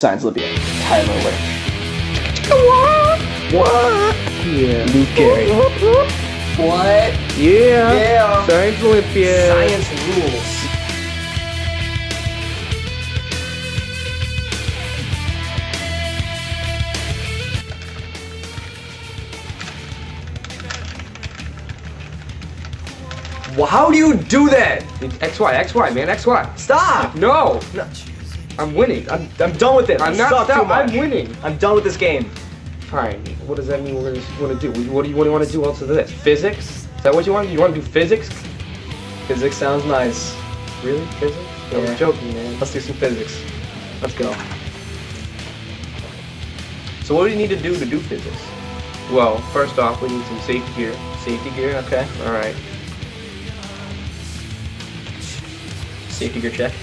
Signs Libya. Tyler Way. What? Yeah. Luke Gary. What? Yeah. Yeah. Science Olympiad. Science rules. Well, how do you do that? XY, man, XY. Stop! No. No. I'm winning. I'm done with it. I'm You not suck too stop. much. I'm winning. I'm done with this game. Fine. What does that mean we're going to do? What do you want to do else to this? Physics? Is that what you want? You want to do physics? Physics sounds nice. Really? Physics? I Yeah. was joking, man. Let's do some physics. Let's go. So what do you need to do physics? Well, first off, we need some safety gear. Safety gear, okay. All right. Safety gear check.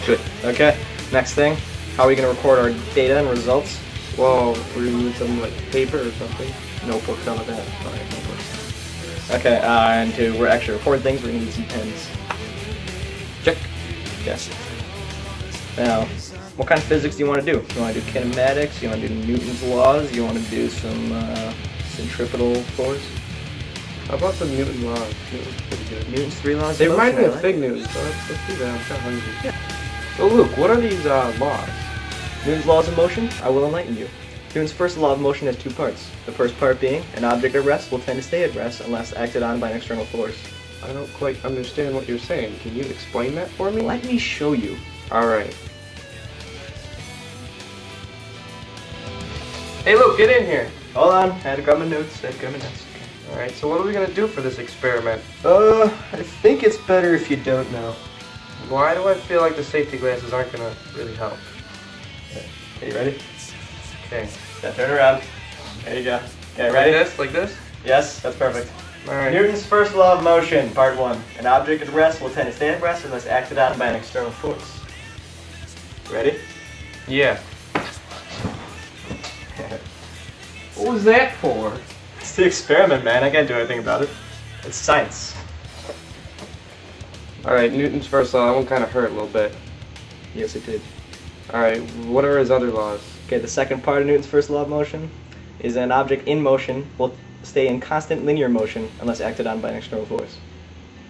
Good. Okay. Next thing, how are we going to record our data and results? Well, we're going to need some, like, paper or something. Notebook, none of that. All right, notebooks. Okay, and to actually record things, we're going to need some pens. Check. Yes. Now, what kind of physics do you want to do? You want to do kinematics? You want to do Newton's laws? You want to do some centripetal force? How about some Newton laws? Newton's pretty good. Newton's three laws They of remind motion, me I of like. fig Newton, so let's do that. I'm kind of hungry. Yeah. So Luke, what are these laws? Newton's laws of motion? I will enlighten you. Newton's first law of motion has two parts. The first part being, an object at rest will tend to stay at rest unless acted on by an external force. I don't quite understand what you're saying. Can you explain that for me? Let me show you. Alright. Hey Luke, get in here. Hold on, I had to grab my notes. Alright, so what are we going to do for this experiment? I think it's better if you don't know. Why do I feel like the safety glasses aren't going to really help? Okay, you ready? Okay. Now turn around. There you go. Okay, Like ready? this? Like this? Yes, that's perfect. Alright. Newton's first law of motion, part 1. An object at rest will tend to stay at rest unless acted on by an external force. Ready? Yeah. What was that for? It's the experiment, man. I can't do anything about it. It's science. Alright, Newton's first law, that one kind of hurt a little bit. Yes, it did. Alright, what are his other laws? Okay, the second part of Newton's first law of motion is an object in motion will stay in constant linear motion unless acted on by an external force.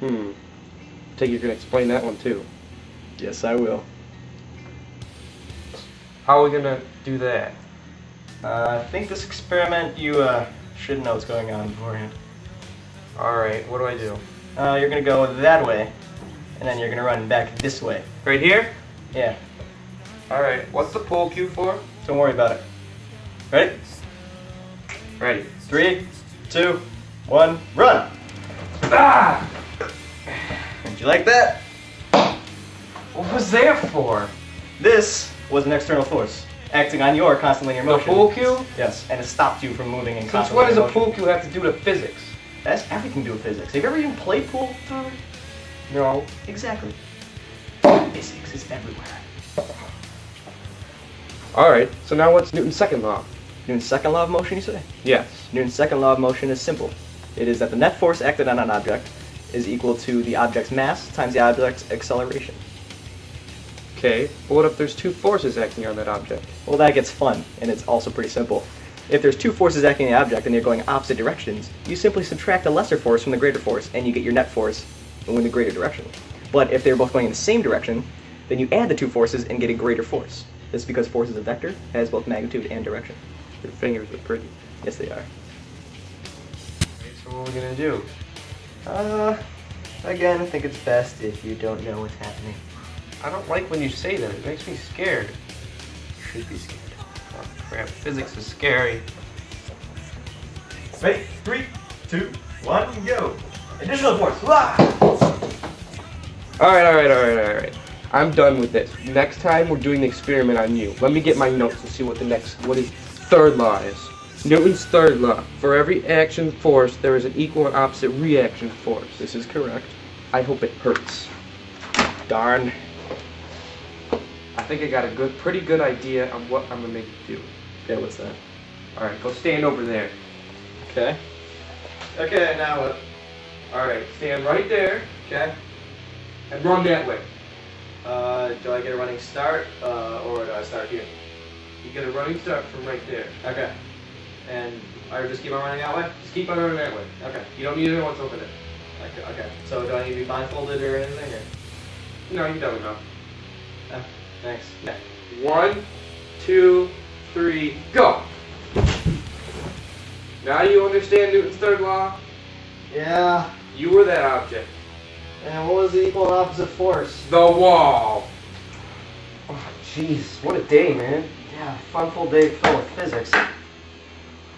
I think you can explain that one too. Yes, I will. How are we gonna do that? I think this experiment you should know what's going on beforehand. Alright, what do I do? You're gonna go that way, and then you're gonna run back this way. Right here? Yeah, Alright, what's the pull cue for? don't worry about it. Ready? Ready. 3, 2, 1, run! Ah! Did you like that? What was that for? This was an external force acting on your constant linear The motion. pull cue? Yes, and it stopped you from moving in Since constant what does linear a motion. pull cue have to do to physics? That's everything to do with physics. Have you ever even played pool, Tyler? No. Exactly. Physics is everywhere. Alright, so now what's Newton's second law? Newton's second law of motion, you say? Yes. Newton's second law of motion is simple. It is that the net force acted on an object is equal to the object's mass times the object's acceleration. Okay, but what if there's two forces acting on that object? Well, that gets fun, and it's also pretty simple. If there's two forces acting on the object and they're going opposite directions, you simply subtract the lesser force from the greater force, and you get your net force in the greater direction. But if they're both going in the same direction, then you add the two forces and get a greater force. This is because force is a vector, has both magnitude and direction. Your fingers are pretty. Yes, they are. So what are we gonna do? Again, I think it's best if you don't know what's happening. I don't like when you say that. It makes me scared. You should be scared. Oh crap, physics is scary. Ready? 3, 2, 1, go! Additional force! Wah! Alright. I'm done with this. Next time we're doing the experiment on you. Let me get my notes and see what his third law is. Newton's third law. For every action force, there is an equal and opposite reaction force. This is correct. I hope it hurts. Darn. I think I got a pretty good idea of what I'm gonna make you do. Okay, what's that? Alright, go stand over there. Okay. Okay, now what? Alright, stand right there, okay? And run that way. Do I get a running start, or do I start here? You get a running start from right there. Okay. And I just keep on running that way? Just keep on running that way. Okay. You don't need it once over there. Okay. So do I need to be blindfolded or anything? Or? No, you don't know. Thanks. Yeah. 1, 2, 3, go! Now you understand Newton's third law? Yeah. You were that object. And what was the equal and opposite force? The wall! Oh, jeez. What a day, man. Yeah, fun full day filled with physics.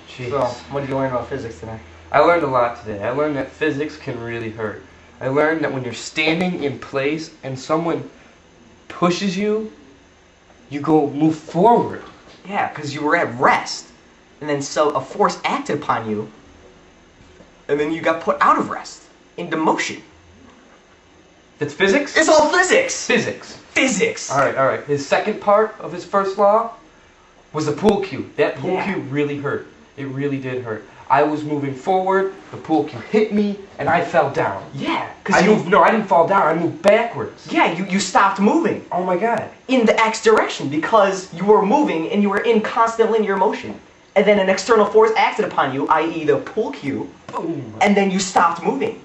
Jeez. So, what did you learn about physics today? I learned a lot today. I learned that physics can really hurt. I learned that when you're standing in place and someone pushes you, you go move forward. Yeah, because you were at rest. And then so a force acted upon you. And then you got put out of rest. Into motion. That's physics? It's all physics! Physics. Physics! Alright. His second part of his first law was the pool cue. That pool cue really hurt. It really did hurt. I was moving forward, the pool cue hit me, and I fell down. Yeah, I didn't fall down, I moved backwards. Yeah, you stopped moving. Oh my god. In the X direction because you were moving and you were in constant linear motion. And then an external force acted upon you, i.e. the pull cue, Boom. and then you stopped moving.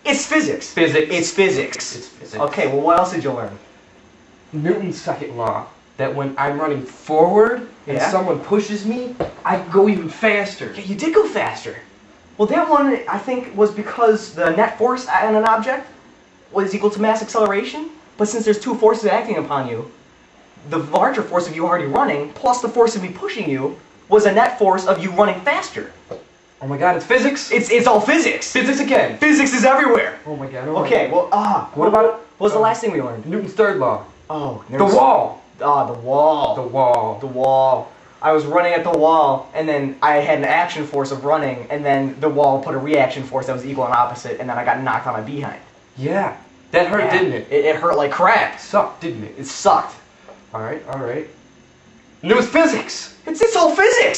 It's physics. Physics. It's physics. It's physics. Okay, well what else did you learn? Newton's second law, that when I'm running forward and Yeah? someone pushes me, I go even faster. Yeah, you did go faster. Well, that one, I think, was because the net force on an object was equal to mass acceleration. But since there's two forces acting upon you, the larger force of you already running, plus the force of me pushing you, was a net force of you running faster. Oh my god, it's physics? It's all physics. Physics again. Physics is everywhere. Oh my god. Okay, well, What about what was the last thing we learned? Newton's third law? Oh, The wall. Ah, the wall. The wall. The wall. I was running at the wall, and then I had an action force of running, and then the wall put a reaction force that was equal and opposite, and then I got knocked on my behind. Yeah. That hurt, Yeah. didn't it? It hurt like crap. It sucked, didn't it? It sucked. Alright. And it was physics. It's all physics.